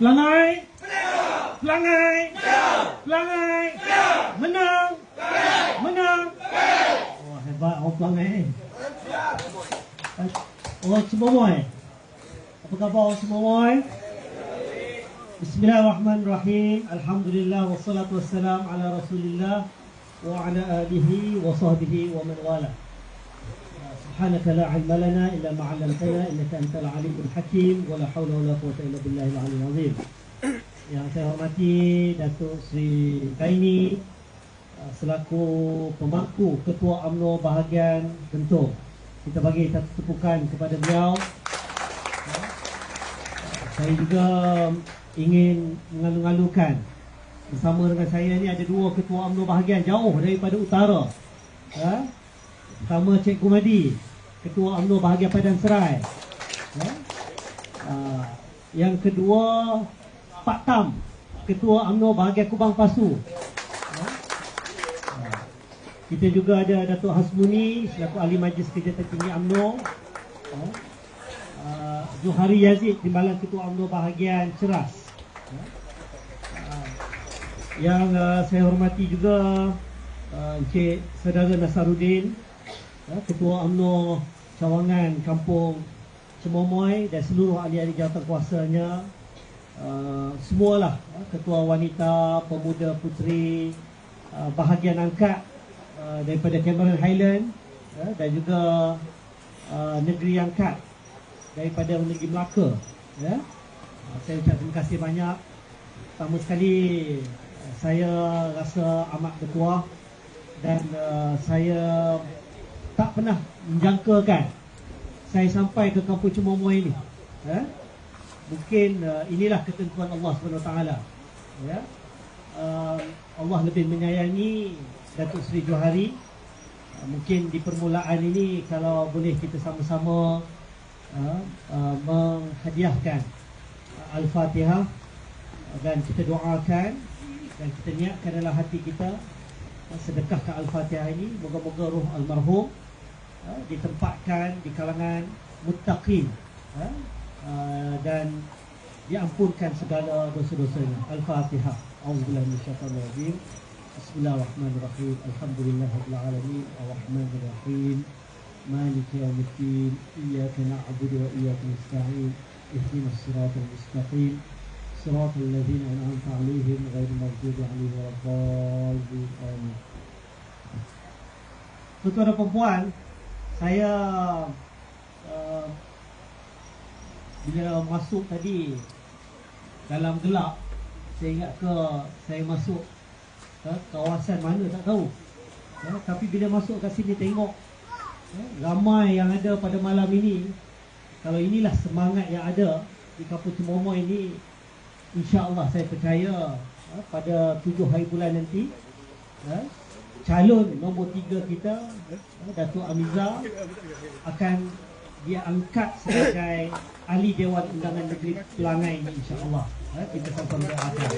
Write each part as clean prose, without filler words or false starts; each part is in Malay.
Pelangai. Pelangai. Pelangai. Menang. Menang. Oh, hebat orang pelangai. Orang Cimomoy. Apa khabar orang Cimomoy? Bismillahirrahmanirrahim. Alhamdulillah wassalatu wassalam ala Rasulillah wa ala alihi wa sahbihi wa man wala. Subhanaka la ilma lana illa ma 'allamtana innaka antal alimul hakim wa la haula wa la quwwata illa billahil aliyyil azim. Yang saya hormati Datuk Seri Kaini selaku pemangku Ketua UMNO bahagian Gentung. Kita bagi satu tepukan kepada beliau. Saya juga ingin mengalu-alukan bersama dengan saya ni ada dua Ketua UMNO bahagian jauh daripada utara. Pertama Cikgu Madi, Ketua UMNO bahagian Padang Serai. Yang kedua Pak Tam, Ketua UMNO bahagian Kubang Pasu. Kita juga ada Datuk Hasmuni selaku Ahli Majlis Kerja Tertinggi UMNO. Johari Yazid, Timbalan Ketua UMNO bahagian Ceras. Yang saya hormati juga Encik Saudara Nasaruddin, Ketua UMNO Cawangan Kampung Cimomoy dan seluruh ahli-ahli jawatan kuasanya. Semualah Ketua Wanita, Pemuda, Puteri, bahagian angkat daripada Cameron Highland dan juga negeri angkat daripada negeri Melaka. Saya ucap terima kasih banyak. Pertama sekali saya rasa amat bertuah dan saya tak pernah menjangkakan saya sampai ke Kampung Cimomoy ini. Mungkin inilah ketentuan Allah SWT. Allah lebih menyayangi Datuk Seri Johari. Mungkin di permulaan ini kalau boleh kita sama-sama menghadiahkan Al-Fatihah dan kita doakan dan kita niatkan dalam hati kita sedekahkan Al-Fatihah ini. Moga-moga roh almarhum ditempatkan di kalangan muttaqin dan diampunkan segala dosa-dosanya. Al-Fatihah. A'udzubillahi minasyaitonir rajim. Bismillahirrahmanirrahim. Alhamdulillahirabbil alamin arrahmanir rahim. Maliki yaumiddin. Iyyaka na'budu wa iyyaka nasta'in. Ihdinas siratal mustaqim. Siratal ladzina an'amta 'alaihim ghairil maghdubi 'alaihim waladdallin. Amin. Tuan-tuan dan puan, saya bila masuk tadi dalam gelap, saya ingat ke saya masuk kawasan mana tak tahu. Tapi bila masuk kat sini tengok ramai yang ada pada malam ini. Kalau inilah semangat yang ada di Kampung Cimomoy ini, insya-Allah saya percaya pada 7 hari bulan nanti calon nombor 3 kita Datuk Amiza akan dia angkat sebagai ahli Dewan Undangan Negeri Pelangai ini, insya-Allah. Kita sama-sama doakan.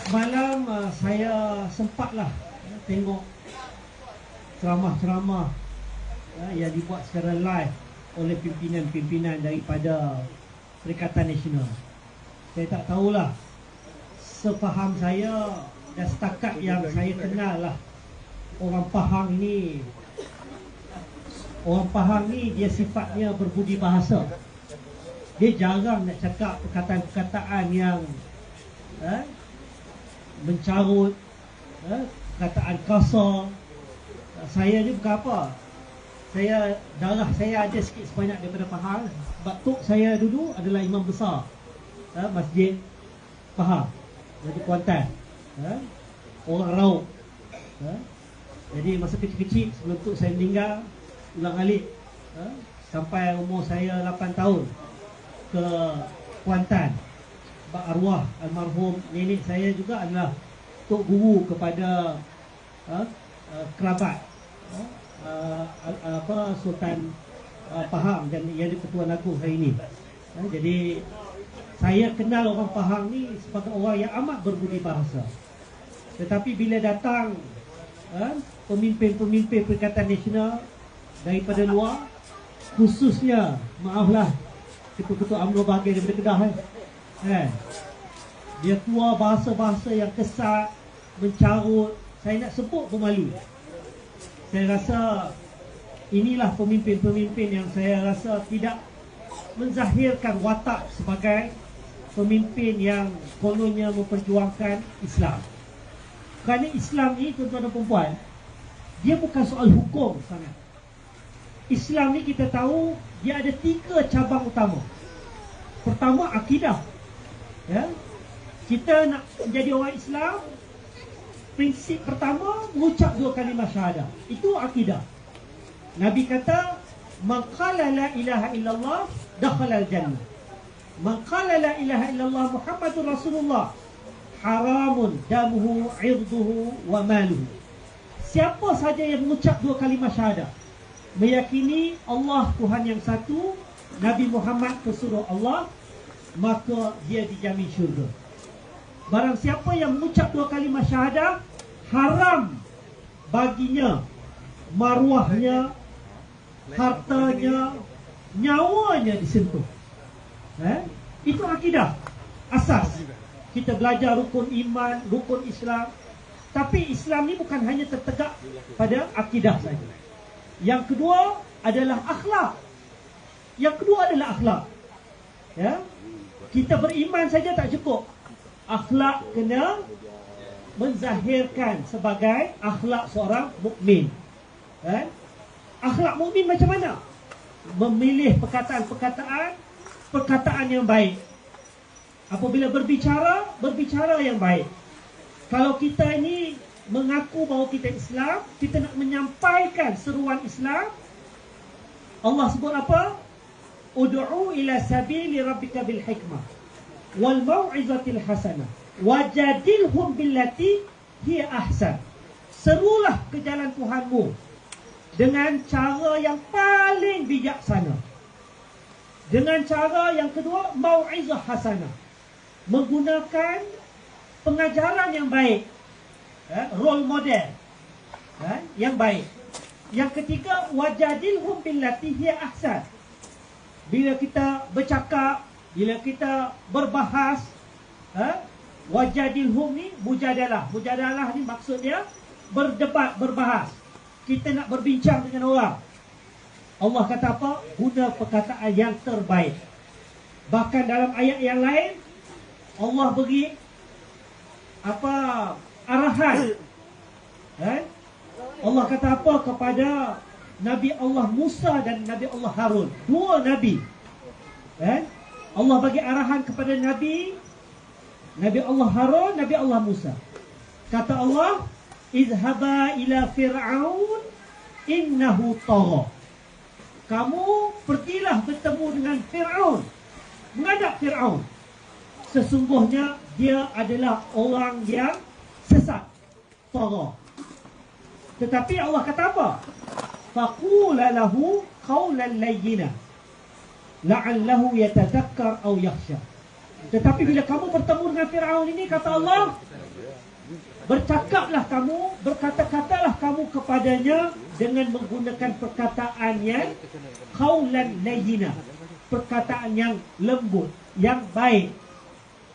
Semalam saya sempatlah tengok ceramah-ceramah yang dibuat secara live oleh pimpinan-pimpinan daripada Perikatan Nasional. Saya tak tahulah, sepaham saya dan setakat yang saya kenal lah, orang Pahang ni dia sifatnya berbudi bahasa. Dia jarang nak cakap perkataan-perkataan yang mencarut, perkataan kasar. Saya ni bukan apa, darah saya ada sikit sebanyak daripada Pahang. Sebab tok saya dulu adalah imam besar Masjid Pahang, Masjid Kuantan, orang Rauk. Jadi masa kecil-kecil sebelum tok saya meninggal, ulang-alik sampai umur saya 8 tahun ke Kuantan. Sebab arwah almarhum nenek saya juga adalah tok guru kepada kerabat Sultan Pahang dan ia di Pertuan Agong hari ini. Jadi saya kenal orang Pahang ni sebagai orang yang amat berbudi bahasa. Tetapi bila datang pemimpin-pemimpin Perikatan Nasional daripada luar, khususnya maaflah ketua-ketua UMNO bahagian daripada Kedah dia keluar bahasa-bahasa yang kesat, mencarut. Saya nak sebut pun malu. Saya rasa inilah pemimpin-pemimpin yang saya rasa tidak menzahirkan watak sebagai pemimpin yang kononnya memperjuangkan Islam. Kerana Islam ni, tuan-tuan dan puan, dia bukan soal hukum sangat. Islam ni kita tahu dia ada 3 cabang utama. Pertama, akidah. Ya, kita nak menjadi orang Islam, prinsip pertama mengucap 2 kalimah syahadah. Itu akidah. Nabi kata, man qala la ilaha illallah dakhala al-jannah. Man qala la ilaha illallah Muhammadur Rasulullah haramun damuhu, irduhu wa maluhu. Siapa saja yang mengucap 2 kalimah syahadah, meyakini Allah Tuhan yang satu, Nabi Muhammad pesuruh Allah, maka dia dijamin syurga. Barang siapa yang mengucap 2 kalimah syahadah, haram baginya maruahnya, hartanya, nyawanya disentuh. Itu akidah, asas. Kita belajar rukun iman, rukun Islam. Tapi Islam ni bukan hanya tertegak pada akidah saja. Yang kedua adalah akhlak. Ya? Kita beriman saja tak cukup. Akhlak kena menzahirkan sebagai akhlak seorang mukmin. Akhlak mukmin macam mana? Memilih perkataan yang baik. Apabila berbicara yang baik. Kalau kita ini mengaku bahawa kita Islam, kita nak menyampaikan seruan Islam, Allah sebut apa? Ud'u ila sabili rabbika bil hikmah wal mau'izatil hasanah wajadilhum billati hiya ahsan. Serulah ke jalan Tuhanmu dengan cara yang paling bijaksana. Dengan cara yang kedua, mau'izah hasanah, menggunakan pengajaran yang baik, role model yang baik. Yang ketiga, wajadilhum billati hiya ahsan. Bila kita bercakap, bila kita berbahas, wajadilhum ni mujadalah. Mujadalah ni maksud dia berdebat, berbahas. Kita nak berbincang dengan orang. Allah kata apa? Guna perkataan yang terbaik. Bahkan dalam ayat yang lain, Allah beri arahan. Allah kata apa kepada Nabi Allah Musa dan Nabi Allah Harun, 2 Nabi. Allah bagi arahan kepada Nabi Allah Harun, Nabi Allah Musa. Kata Allah, izhaba ila fir'aun innahu tagha. Kamu pergilah bertemu dengan Fir'aun, menghadap Fir'aun. Sesungguhnya dia adalah orang yang sesat, tagha. Tetapi Allah kata apa? Faqula lahu qawlan layyina la'allahu yatadhakkar aw yakhsha. Tetapi bila kamu bertemu dengan Fir'aun ini, kata Allah, bercakaplah kamu, berkata-katalah kamu kepadanya dengan menggunakan perkataan yang qawlan layyina, perkataan yang lembut, yang baik.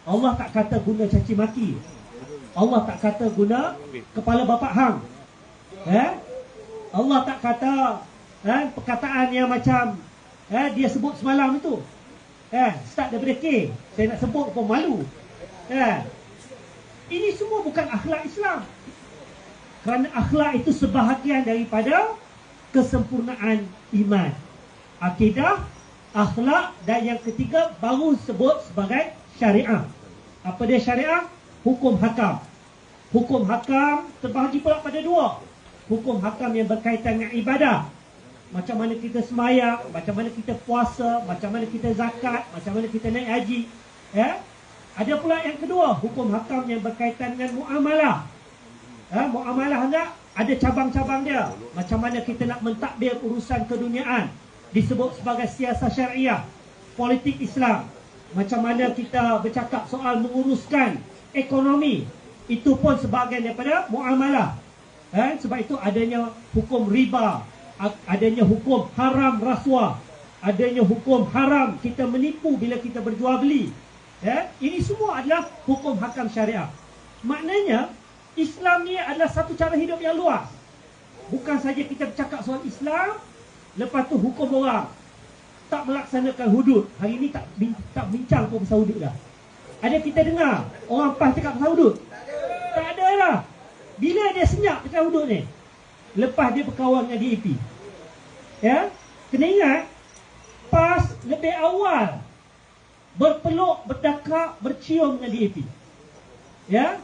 Allah tak kata guna caci maki. Allah tak kata guna kepala bapak hang. Allah tak kata perkataan yang macam dia sebut semalam itu. Start daripada K. Saya nak sebut pun malu. Ini semua bukan akhlak Islam. Kerana akhlak itu sebahagian daripada kesempurnaan iman. Akidah, akhlak, dan yang ketiga baru sebut sebagai syariah. Apa dia syariah? Hukum hakam. Hukum hakam terbahagi pula pada 2. Hukum hakam yang berkaitan dengan ibadah. Macam mana kita sembahyang, macam mana kita puasa, macam mana kita zakat, macam mana kita naik haji. Ada pula yang kedua, hukum hakam yang berkaitan dengan muamalah. Muamalah enggak, ada cabang-cabang dia. Macam mana kita nak mentadbir urusan keduniaan, disebut sebagai siasat syariah. Politik Islam, macam mana kita bercakap soal menguruskan ekonomi, itu pun sebahagian daripada muamalah. Sebab itu adanya hukum riba, adanya hukum haram rasuah. adanya hukum haram kita menipu bila kita berjual beli. Ya, ini semua adalah hukum hakam syariah. Maknanya Islam ni adalah satu cara hidup yang luas. Bukan saja kita bercakap soal Islam, lepas tu hukum orang tak melaksanakan hudud. Hari ni tak bincang pun pasal hudud dah. Ada kita dengar orang PAS cakap pasal hudud? Tak ada lah. Bila dia senyap pasal hudud ni? Lepas dia berkawan dengan DAP. Ya, kena ingat PAS lebih awal berpeluk, berdakap, bercium dengan DAP. Ya,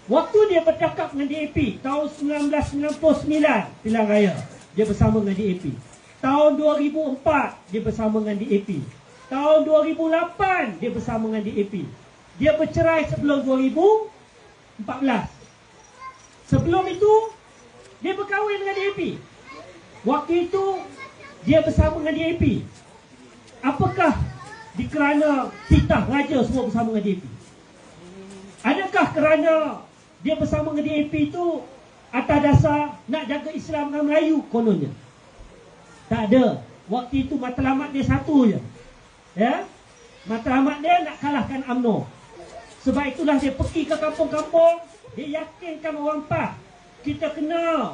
waktu dia berdakap dengan DAP tahun 1999 pilihan raya, dia bersama dengan DAP. Tahun 2004 dia bersama dengan DAP. Tahun 2008 dia bersama dengan DAP. Dia bercerai sebelum 2014. Sebelum itu dia berkahwin dengan DAP. Waktu itu dia bersama dengan DAP. Apakah kerana titah raja semua bersama dengan DAP? Adakah kerana dia bersama dengan DAP itu atas dasar nak jaga Islam dan Melayu kononnya? Tak ada. Waktu itu matlamat dia satu je. Ya? Matlamat dia nak kalahkan UMNO. Sebab itulah dia pergi ke kampung-kampung. Dia yakinkan orang PAS, kita kena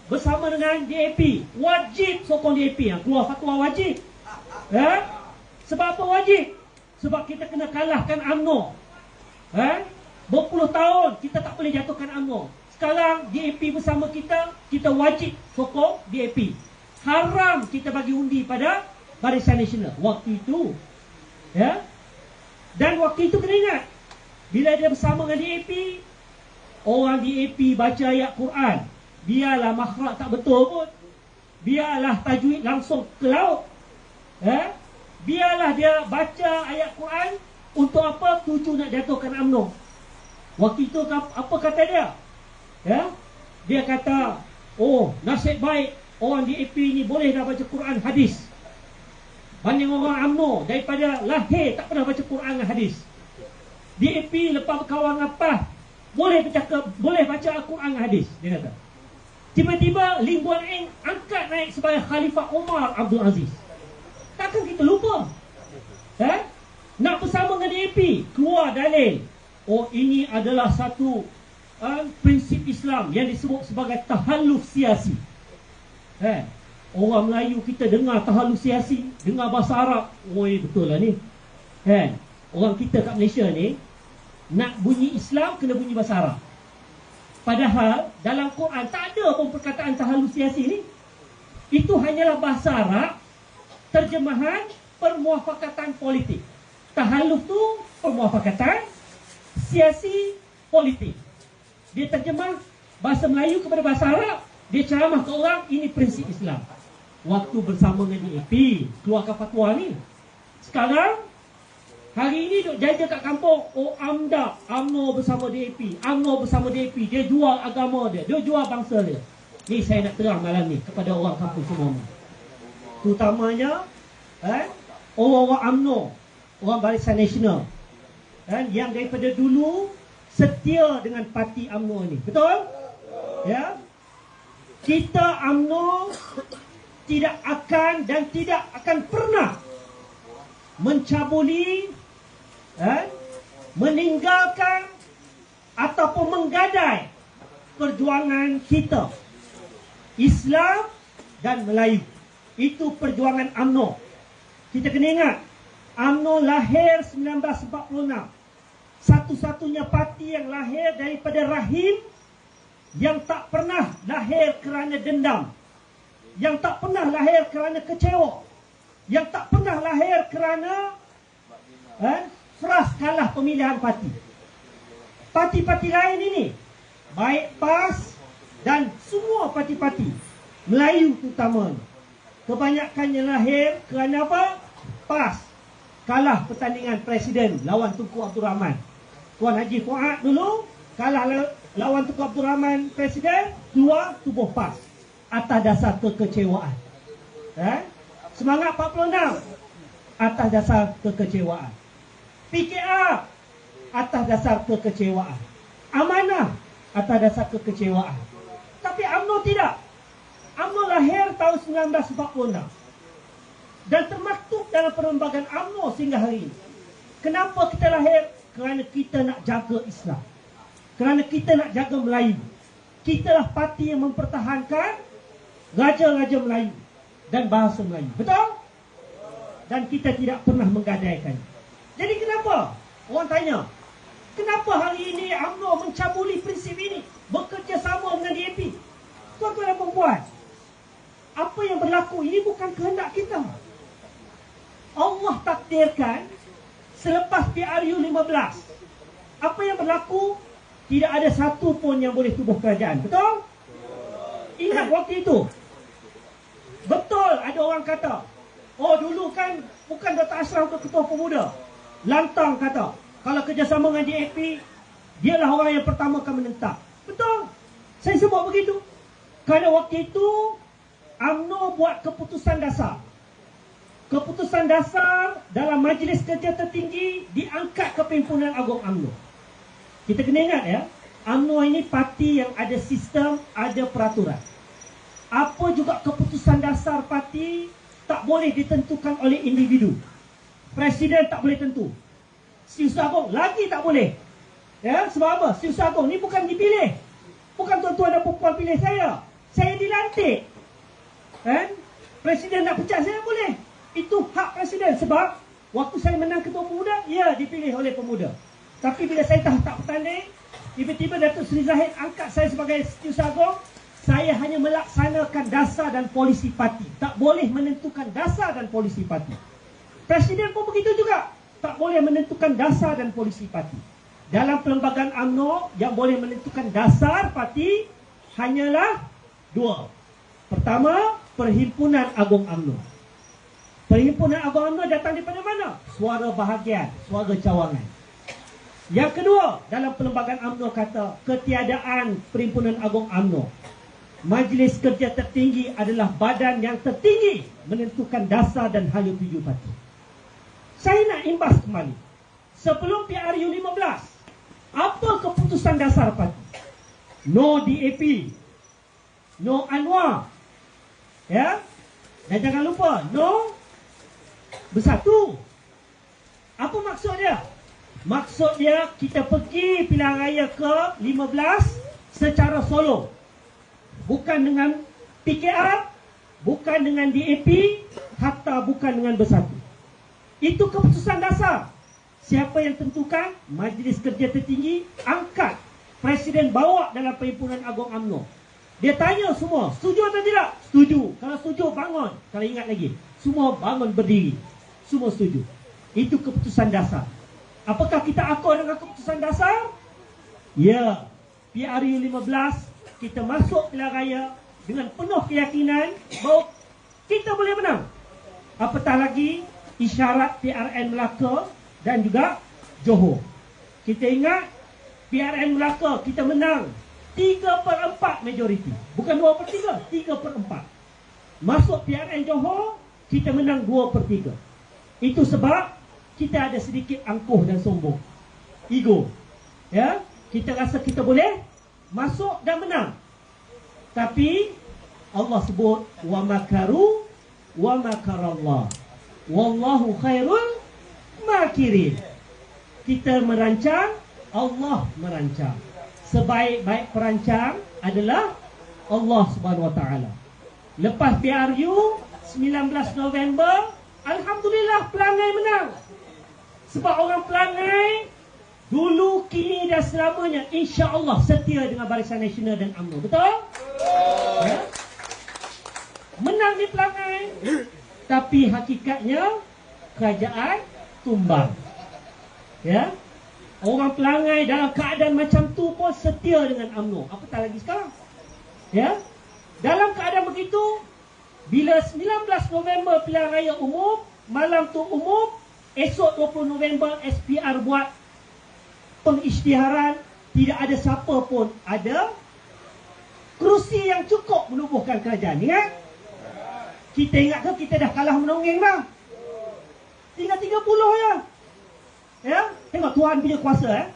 bersama dengan DAP. Wajib sokong DAP. Keluar fatwa wajib. Ya? Sebab apa wajib? Sebab kita kena kalahkan UMNO. Berpuluh tahun kita tak boleh jatuhkan UMNO. Sekarang DAP bersama kita, kita wajib sokong DAP. Haram kita bagi undi pada Barisan Nasional waktu itu. Ya? Dan waktu itu kena ingat, bila dia bersama dengan DAP, orang DAP baca ayat Quran, biarlah makhraj tak betul pun, biarlah tajwid langsung ke laut. Biarlah dia baca ayat Quran. Untuk apa? Tuju nak jatuhkan UMNO. Waktu itu apa kata dia? Ya? Dia kata, oh, nasib baik orang DAP ni boleh dah baca Quran hadis, banding orang UMNO daripada lahir tak pernah baca Quran dan hadis. DAP lepas berkawan dengan PAS boleh bercakap, boleh baca Al-Quran dan hadis. Dia kata, tiba-tiba Lim Guan Eng angkat naik sebagai Khalifah Umar Abdul Aziz. Takkan kita lupa? Nak bersama dengan DAP, keluar dalil, oh, ini adalah satu prinsip Islam yang disebut sebagai tahalluf siasi. Orang Melayu kita dengar tahalluf siasi, dengar bahasa Arab, oh, betul lah ni. Orang kita kat Malaysia ni nak bunyi Islam kena bunyi bahasa Arab. Padahal dalam Quran tak ada pun perkataan tahalluf siasi ni. Itu hanyalah bahasa Arab, terjemahan permuafakatan politik. Tahalluf tu permuafakatan, siasi politik. Dia terjemah bahasa Melayu kepada bahasa Arab, dia ceramah ke orang, ini prinsip Islam. Waktu bersama dengan DAP keluarkan fatwa ni. Sekarang hari ini duk jaga kat kampung, oh, UMNO bersama DAP, UMNO bersama DAP, dia jual agama dia jual bangsa dia. Ni saya nak terang malam ni kepada orang kampung semua, terutamanya orang-orang UMNO, orang Barisan Nasional, yang daripada dulu setia dengan parti UMNO ni. Betul? Ya. Kita UMNO tidak akan dan tidak akan pernah mencabuli, meninggalkan ataupun menggadai perjuangan kita Islam dan Melayu. Itu perjuangan UMNO. Kita kena ingat, UMNO lahir 1946. Satu-satunya parti yang lahir daripada rahim, yang tak pernah lahir kerana dendam, yang tak pernah lahir kerana kecewa, yang tak pernah lahir kerana frust kalah pemilihan parti. Parti-parti lain ini, baik PAS dan semua parti-parti Melayu terutama, kebanyakannya lahir kerana apa? PAS kalah pertandingan presiden lawan Tunku Abdul Rahman. Tuan Haji Fuad dulu kalah lawan Tunku Abdul Rahman presiden, keluar tubuh PAS atas dasar kekecewaan. Semangat 46 atas dasar kekecewaan. PKR atas dasar kekecewaan. Amanah atas dasar kekecewaan. Tapi UMNO tidak. UMNO lahir tahun 1946. dan termaktub dalam perlembagaan UMNO sehingga hari ini. Kenapa kita lahir? Kerana kita nak jaga Islam, kerana kita nak jaga Melayu. Kitalah parti yang mempertahankan raja-raja Melayu dan bahasa Melayu. Betul? Dan kita tidak pernah menggadaikan. Jadi kenapa? Orang tanya, kenapa hari ini UMNO mencabuli prinsip ini, bekerjasama dengan DAP? Tuan-tuan dan perempuan, apa yang berlaku ini bukan kehendak kita. Allah takdirkan selepas PRU 15. Apa yang berlaku? Tidak ada satu pun yang boleh tubuh kerajaan. Betul? Ingat waktu itu. Betul ada orang kata, oh dulu kan bukan Dr. Ashraf ketua pemuda. Lantang kata, kalau kerjasama dengan DAP, dialah orang yang pertama akan menentang. Betul? Saya sebut begitu. Kerana waktu itu UMNO buat keputusan dasar. Keputusan dasar dalam Majlis Kerja Tertinggi diangkat ke Pimpinan Agung UMNO. Kita kena ingat ya, UMNO ini parti yang ada sistem, ada peraturan. Apa juga keputusan dasar parti tak boleh ditentukan oleh individu. Presiden tak boleh tentu. Setiausaha Agung lagi tak boleh. Ya, sebab apa? Setiausaha Agung ni bukan dipilih. Bukan tuan-tuan dan puan pilih saya. Saya dilantik. Kan? Presiden nak pecat saya boleh. Itu hak presiden. Sebab waktu saya menang ketua pemuda, ya dipilih oleh pemuda. Tapi bila saya tak bertanding, tiba-tiba Datuk Seri Zahid angkat saya sebagai Setiausaha Agung. Saya hanya melaksanakan dasar dan polisi parti. Tak boleh menentukan dasar dan polisi parti. Presiden pun begitu juga. Tak boleh menentukan dasar dan polisi parti. Dalam perlembagaan UMNO, yang boleh menentukan dasar parti hanyalah dua. Pertama, Perhimpunan Agung UMNO. Perhimpunan Agung UMNO datang daripada mana? Suara bahagian, suara cawangan. Yang kedua, dalam perlembagaan UMNO kata, ketiadaan Perhimpunan Agung UMNO. Majlis Kerja Tertinggi adalah badan yang tertinggi menentukan dasar dan hala tuju parti. Saya nak imbas kembali. Sebelum PRU 15, apa keputusan dasar parti? No DAP, no Anwar. Ya? Dan jangan lupa, no Bersatu. Apa maksud dia? Maksud dia kita pergi pilihan raya ke 15 secara solo. Bukan dengan PKR, bukan dengan DAP, hatta bukan dengan Bersatu. Itu keputusan dasar. Siapa yang tentukan? Majlis Kerja Tertinggi angkat. Presiden bawa dalam Perhimpunan Agung UMNO. Dia tanya semua, setuju atau tidak? Setuju. Kalau setuju, bangun. Kalau ingat lagi, semua bangun berdiri. Semua setuju. Itu keputusan dasar. Apakah kita akui dengan keputusan dasar? Ya. PRU 15, kita masuk pilihan raya dengan penuh keyakinan bahawa kita boleh menang. Apatah lagi isyarat PRN Melaka dan juga Johor. Kita ingat PRN Melaka kita menang 3/4 majoriti. Bukan 2/3, 3/4. Masuk PRN Johor, kita menang 2/3. Itu sebab kita ada sedikit angkuh dan sombong. Ego. Ya, kita rasa kita boleh masuk dan menang. Tapi Allah sebut wa makaru wa makarallah. Wallahu khairul makirin. Kita merancang, Allah merancang. Sebaik-baik perancang adalah Allah Subhanahu Wa Taala. Lepas PRU 19 November, alhamdulillah Pelangai menang. Sebab orang Pelangai dulu, kini dan selamanya insya-Allah setia dengan Barisan Nasional dan UMNO. Betul? Ya? Menang di Pelangai, tapi hakikatnya kerajaan tumbang. Ya? Orang Pelangai dalam keadaan macam tu pun setia dengan UMNO. Apatah lagi sekarang. Ya? Dalam keadaan begitu, bila 19 November pilihan raya umum, malam tu umum, esok 20 November SPR buat pengisytiharan, tidak ada siapa pun ada kerusi yang cukup menubuhkan kerajaan. Ingat? Kita ingat ke kita dah kalah menonggeng dah? Tinggal 30 ya. Ya, tengok Tuhan punya kuasa.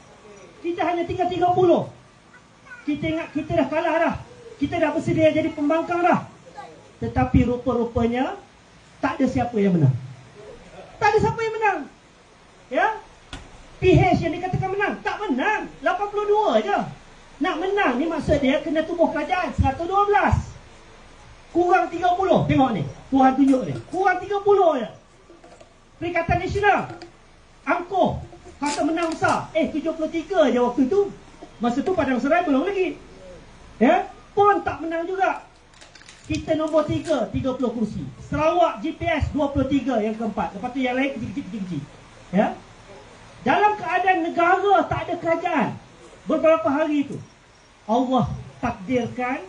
Kita hanya tinggal 30. Kita ingat kita dah kalah dah. Kita dah bersedia jadi pembangkang dah. Tetapi rupa-rupanya tak ada siapa yang menang. Tak ada siapa yang menang. Ya? PH yang dikatakan menang, tak menang. 82 je. Nak menang ni maksud dia kena tubuh kerajaan 112. Kurang 30. Tengok ni, Tuhan tunjuk ni. Kurang 30 je. Perikatan Nasional angkuh kata menang besar. 73 je waktu tu. Masa tu Padang Serai belum lagi. Ya, pun tak menang juga. Kita nombor 3, 30 kursi. Sarawak GPS 23 yang keempat. Lepas tu yang lain kecil-kecil. Ya. Dalam keadaan negara tak ada kerajaan, beberapa hari itu Allah takdirkan,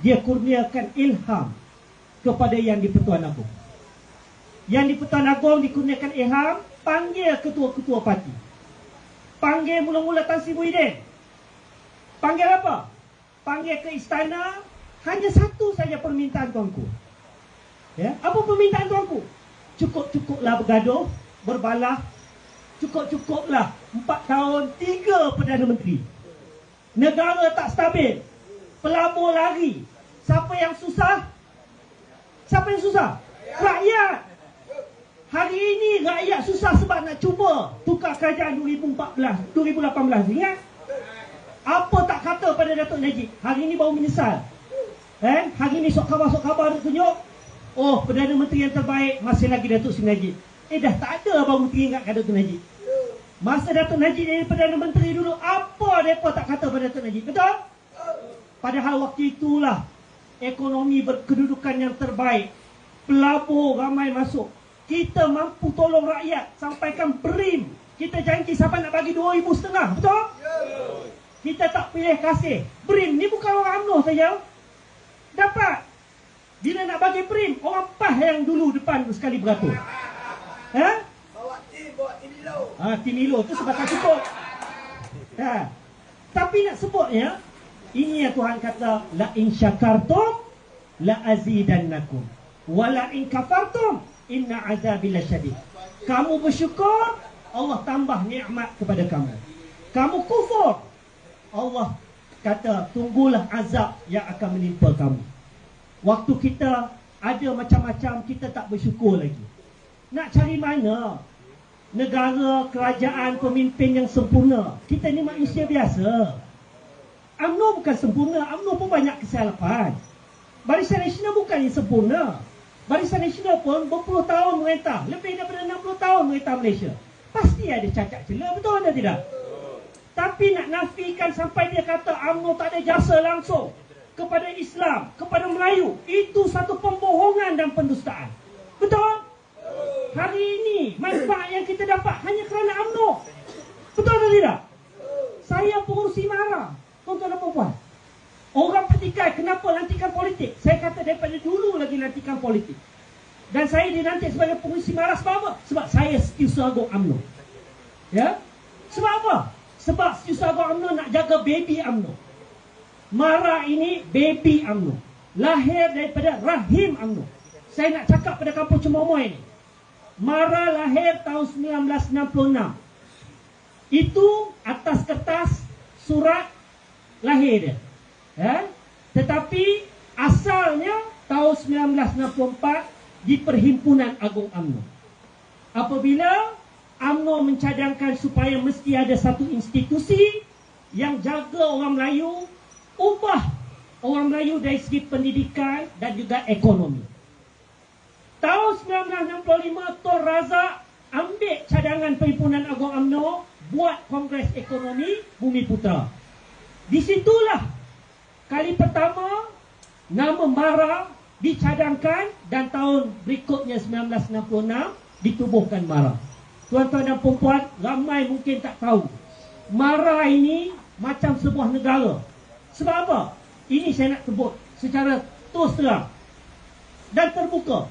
dia kurniakan ilham kepada yang di-Pertuan Agong. Yang di-Pertuan Agong dikurniakan ilham, panggil ketua-ketua parti. Panggil mula-mula Tan Sri Muhyiddin. Panggil apa? Panggil ke istana. Hanya satu saja permintaan tuanku. Ya, apa permintaan tuanku? Cukup-cukuplah bergaduh, berbalah. Cukup-cukuplah 4 tahun 3 Perdana Menteri. Negara tak stabil, pelabur lari. Siapa yang susah? Siapa yang susah? Rakyat. Hari ini rakyat susah sebab nak cuba tukar kerajaan 2018. Ingat? Apa tak kata pada Datuk Najib? Hari ini baru menyesal. Hari ini sok khabar tunjuk, oh, Perdana Menteri yang terbaik masih lagi Datuk Seri Najib. Dah tak ada Abang Menteri ingatkan Datuk Najib. Masa Datuk Najib jadi Perdana Menteri dulu, apa mereka tak kata pada Datuk Najib? Betul? Padahal waktu itulah ekonomi berkedudukan yang terbaik, pelabur ramai masuk, kita mampu tolong rakyat, sampaikan BRIM. Kita janji siapa nak bagi 2,500, betul? Kita tak pilih kasih. BRIM ni bukan orang UMNO saja dapat. Bila nak bagi BRIM, orang PAS yang dulu depan sekali beratur. Bawa tim Ilo. Tim Ilo tu sebab tak cukup. Tapi nak sebutnya, ini yang Tuhan kata, la in syakartum la azidannakum wa la in kafartum inna azabi lasyadid. Kamu bersyukur, Allah tambah nikmat kepada kamu. Kamu kufur, Allah kata tunggulah azab yang akan menimpa kamu. Waktu kita ada macam-macam, kita tak bersyukur lagi. Nak cari mana negara, kerajaan, pemimpin yang sempurna? Kita ni manusia biasa. UMNO bukan sempurna. UMNO pun banyak kesilapan. Barisan Nasional bukan yang sempurna. Barisan Nasional pun berpuluh tahun merintah, lebih daripada 60 tahun merintah Malaysia. Pasti ada cacat celah, betul atau tidak? Tapi nak nafikan sampai dia kata UMNO tak ada jasa langsung kepada Islam, kepada Melayu, itu satu pembohongan dan pendustaan. Betul? Hari ini manfaat yang kita dapat hanya kerana UMNO. Betul atau tidak? Saya pengurusi marah, tuan-tuan dan puan. Orang petikai kenapa lantikan politik? Saya kata daripada dulu lagi lantikan politik. Dan saya dilantik sebagai pengurusi marah sebab apa? Sebab saya Setiausaha Agong UMNO. Ya? Sebab apa? Sebab Setiausaha Agong UMNO nak jaga baby UMNO. Mara ini baby UMNO, lahir daripada rahim UMNO. Saya nak cakap pada kampung Cemomoy ini, Mara lahir tahun 1966. Itu atas kertas surat lahir dia. Tetapi asalnya tahun 1964 di Perhimpunan Agong UMNO. Apabila UMNO mencadangkan supaya mesti ada satu institusi yang jaga orang Melayu, ubah orang Melayu dari segi pendidikan dan juga ekonomi. Tahun 1965 Tun Razak ambil cadangan Perhimpunan Agong UMNO, buat Kongres Ekonomi Bumiputra. Di situlah kali pertama nama Mara dicadangkan, dan tahun berikutnya 1966 ditubuhkan Mara. Tuan-tuan dan puan-puan, ramai mungkin tak tahu, Mara ini macam sebuah negara. Sebab apa? Ini saya nak sebut secara terus terang dan terbuka.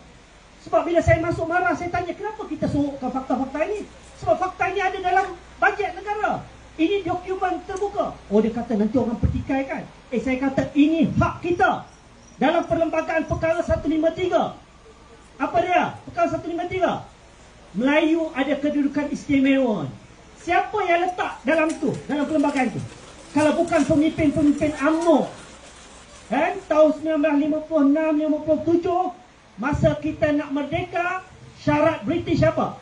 Sebab bila saya masuk Mara, saya tanya kenapa kita sorokkan fakta-fakta ini. Sebab fakta ini ada dalam bajet negara. Ini dokumen terbuka. Oh, dia kata nanti orang petikai kan. Saya kata ini hak kita. Dalam perlembagaan perkara 153. Apa dia? Perkara 153. Melayu ada kedudukan istimewa. Siapa yang letak dalam itu, dalam perlembagaan itu? Kalau bukan pemimpin-pemimpin UMNO. Tahun 1956-57, masa kita nak merdeka, syarat British apa?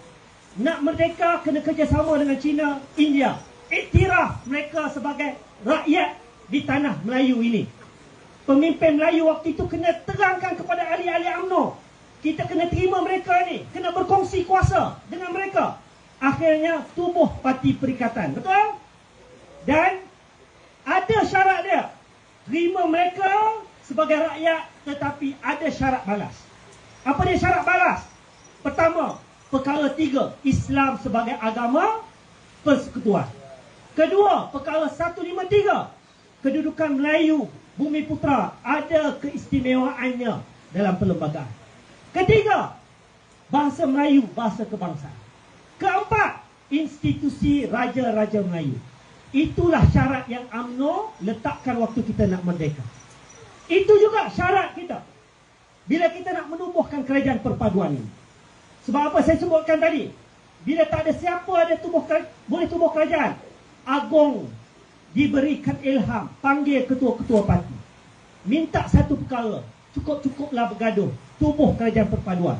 Nak merdeka kena kerjasama dengan China, India. Iktiraf mereka sebagai rakyat di tanah Melayu ini. Pemimpin Melayu waktu itu kena terangkan kepada ahli-ahli UMNO. Kita kena terima mereka ni, kena berkongsi kuasa dengan mereka. Akhirnya tubuh Parti Perikatan, betul? Dan ada syarat dia. Terima mereka sebagai rakyat, tetapi ada syarat balas. Apa dia syarat balas? Pertama, perkara 3, Islam sebagai agama persekutuan. Kedua, perkara 153, kedudukan Melayu Bumi Putra ada keistimewaannya dalam perlembagaan. Ketiga, bahasa Melayu, bahasa kebangsaan. Keempat, institusi Raja-Raja Melayu. Itulah syarat yang UMNO letakkan waktu kita nak merdeka. Itu juga syarat kita bila kita nak menubuhkan kerajaan perpaduan ini. Sebab apa saya sebutkan tadi? Bila tak ada siapa boleh tubuh kerajaan, Agong diberikan ilham, panggil ketua-ketua parti, minta satu perkara, cukup-cukuplah bergaduh, tubuh kerajaan perpaduan.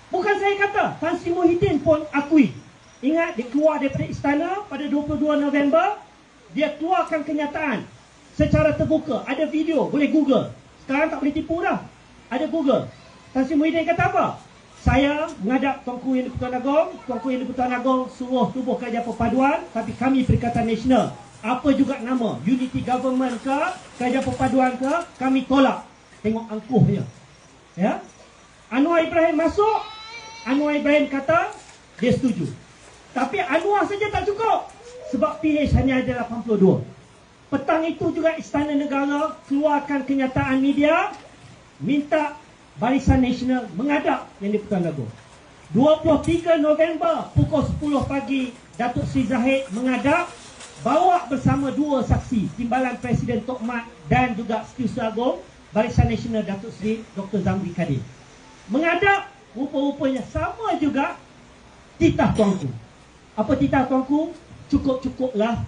Bukan saya kata, Tan Sri Muhyiddin pun akui. Ingat, dia keluar daripada istana pada 22 November, dia keluarkan kenyataan secara terbuka. Ada video, boleh Google. Sekarang tak boleh tipu dah, ada Google. Tan Sri Muhyiddin kata apa? Saya menghadap Tuanku Yang di-Pertuan Agong, Tuanku Yang di-Pertuan Agong suruh tubuh kerajaan perpaduan, tapi kami Perikatan Nasional, apa juga nama, Unity Government ke, kerajaan perpaduan ke, kami tolak. Tengok angkuhnya. Ya? Anwar Ibrahim masuk, Anwar Ibrahim kata dia setuju. Tapi Anwar saja tak cukup, sebab PH hanya ada 82. Petang itu juga Istana Negara keluarkan kenyataan media, minta Barisan Nasional menghadap Yang di-Pertuan Agong. 23 November pukul 10 pagi, Datuk Seri Zahid menghadap, bawa bersama 2 saksi, Timbalan Presiden Tok Mat dan juga Setiausaha Agong Barisan Nasional Datuk Seri Dr. Zamri Kadir. Menghadap, rupa-rupanya sama juga titah tuanku. Apa titah tuanku? Cukup-cukuplah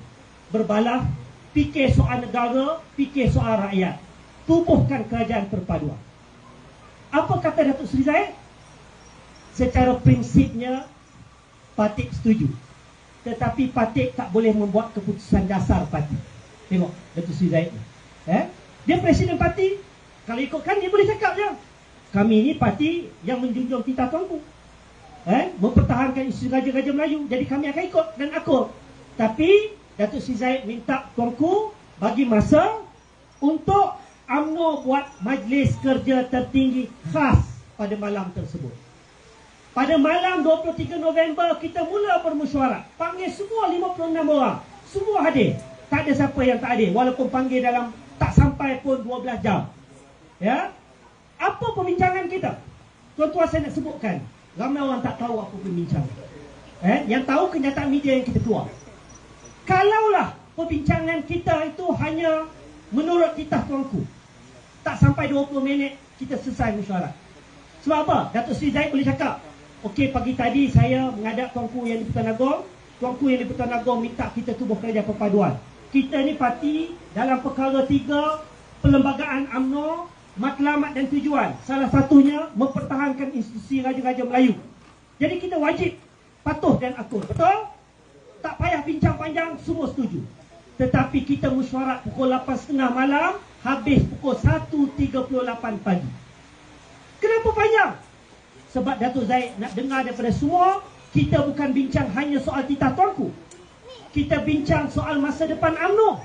berbalah, fikir soal negara, fikir soal rakyat, tubuhkan kerajaan perpaduan. Apa kata Datuk Seri Zahid? Secara prinsipnya Patik setuju, tetapi Patik tak boleh membuat keputusan dasar parti. Tengok Datuk Seri Zahid ni, dia presiden parti. Kalau ikutkan dia boleh cakap je, kami ni parti yang menjunjung titah tuanku, mempertahankan isu Raja-Raja Melayu, jadi kami akan ikut dan akur. Tapi Datuk Seri Zahid minta tuanku bagi masa untuk UMNO buat majlis kerja tertinggi khas pada malam tersebut. Pada malam 23 November kita mula bermesyuarat, panggil semua 56 orang, semua hadir. Tak ada siapa yang tak hadir, walaupun panggil dalam tak sampai pun 12 jam. Ya, apa perbincangan kita? Tuan-tuan, saya nak sebutkan, ramai orang tak tahu apa perbincangan. Yang tahu kenyataan media yang kita keluar. Kalaulah perbincangan kita itu hanya menurut titah tuanku, tak sampai 20 minit kita selesai mesyuarat. Sebab apa? Datuk Seri Zahid boleh cakap, okey, pagi tadi saya menghadap Tuanku Yang di-Pertuan Agong, Tuanku Yang di-Pertuan Agong minta kita tubuh kerajaan perpaduan. Kita ni parti dalam perkara 3 perlembagaan UMNO, matlamat dan tujuan. Salah satunya mempertahankan institusi Raja-Raja Melayu. Jadi kita wajib patuh dan akur. Betul? Tak payah bincang panjang, semua setuju. Tetapi kita mesyuarat pukul 8.30 malam, habis pukul 1.38 pagi. Kenapa panjang? Sebab Datuk Zahid nak dengar daripada semua, kita bukan bincang hanya soal titah tuanku. Kita bincang soal masa depan UMNO.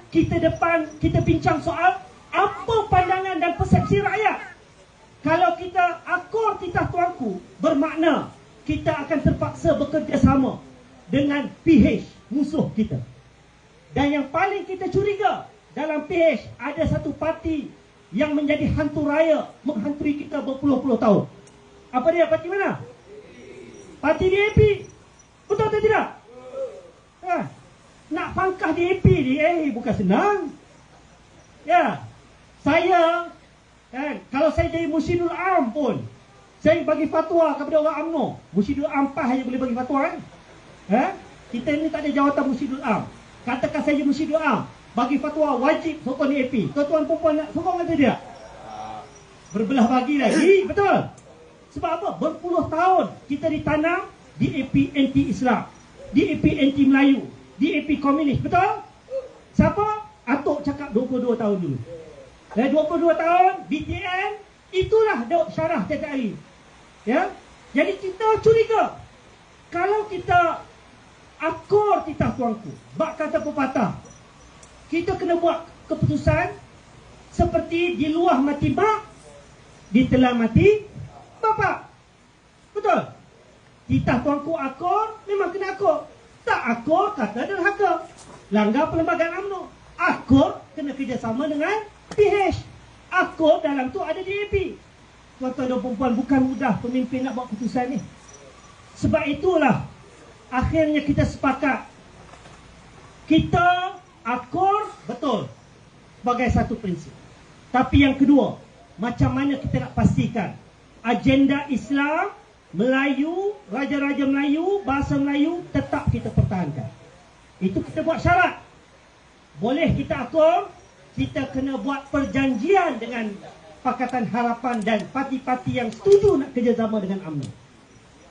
Kita bincang soal apa pandangan dan persepsi rakyat. Kalau kita akur titah tuanku, bermakna kita akan terpaksa bekerjasama dengan PH, musuh kita. Dan yang paling kita curiga, dalam PH ada satu parti yang menjadi hantu raya, menghantui kita berpuluh-puluh tahun. Apa dia? Parti mana? Parti DAP. Betul atau tidak? Nak pangkah DAP ni, bukan senang. Ya, saya kalau saya jadi Mursyidul Am pun, saya bagi fatwa kepada orang UMNO. Mursyidul Am PAS hanya boleh bagi fatwa kan? Kita ni tak ada jawatan Mursyidul Am. Katakan saya Mursyidul Am, bagi fatwa wajib sokong DAP. Tuan-tuan perempuan nak sokong atau tidak? berbelah bagi lagi, betul? Sebab apa? Berpuluh tahun kita ditanam di AP anti-Islam, di AP anti-Melayu, di AP komunis, betul? Siapa? Atok cakap 22 tahun dulu. Dan 22 tahun, BTN, itulah Daud Syarah tiap hari. Ya? Jadi kita curiga. Kalau kita akur titah tuanku, bak kata pepatah, kita kena buat keputusan seperti di luar mati mak, ditelan mati bapa. Betul? Titah tuanku akur, memang kena akur. Tak akur, kata derhaka. Langgar perlembagaan UMNO. Akur, kena kerjasama dengan PH. Akur dalam tu ada DAP. Tuan-tuan dan perempuan, bukan mudah pemimpin nak buat keputusan ni. Sebab itulah akhirnya kita sepakat, kita akur betul sebagai satu prinsip. Tapi yang kedua, macam mana kita nak pastikan agenda Islam, Melayu, raja-raja Melayu, bahasa Melayu tetap kita pertahankan. Itu kita buat syarat. Boleh kita akur, kita kena buat perjanjian dengan Pakatan Harapan dan parti-parti yang setuju nak kerjasama dengan UMNO.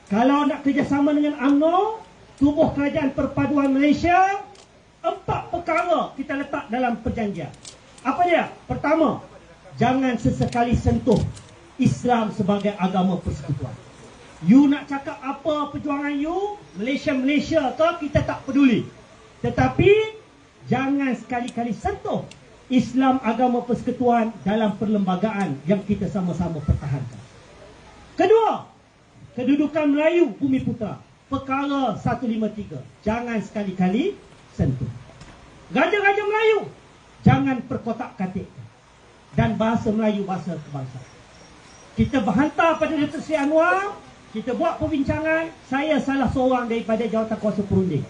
Kalau nak kerjasama dengan UMNO, tubuh Kerajaan Perpaduan Malaysia, 4 perkara kita letak dalam perjanjian. Apa dia? Pertama, jangan sesekali sentuh Islam sebagai agama persekutuan. You nak cakap apa perjuangan you, Malaysia ke, kita tak peduli. Tetapi jangan sekali-kali sentuh Islam agama persekutuan dalam perlembagaan yang kita sama-sama pertahankan. Kedua, kedudukan Melayu Bumi Putra, perkara 153, jangan sekali-kali sentuh. Raja-raja Melayu, jangan perkotak-katik. Dan bahasa Melayu, bahasa kebangsaan. Kita berhantar pada Datuk Seri Anwar, kita buat perbincangan. Saya salah seorang daripada jawatan kuasa perunding.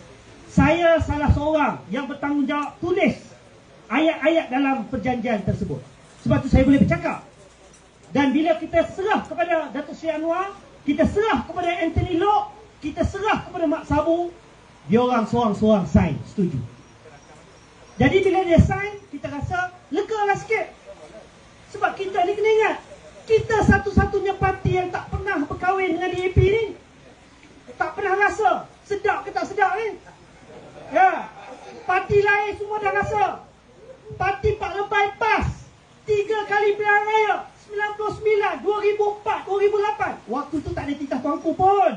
Saya salah seorang yang bertanggungjawab tulis ayat-ayat dalam perjanjian tersebut. Sebab tu saya boleh bercakap. Dan bila kita serah kepada Datuk Seri Anwar, kita serah kepada Anthony Loke, kita serah kepada Mak Sabu, dia orang seorang-seorang sign, setuju. Jadi bila dia sign, kita rasa legalah sikit. Sebab kita ni kena ingat, kita satu-satunya parti yang tak pernah berkahwin dengan DAP ni. Tak pernah rasa sedap ke tak sedap ni. Ya, parti lain semua dah rasa. Parti Pak Lebai PAS 3 kali pilihan raya, 99, 2004, 2008. Waktu tu tak ada titah tuanku pun.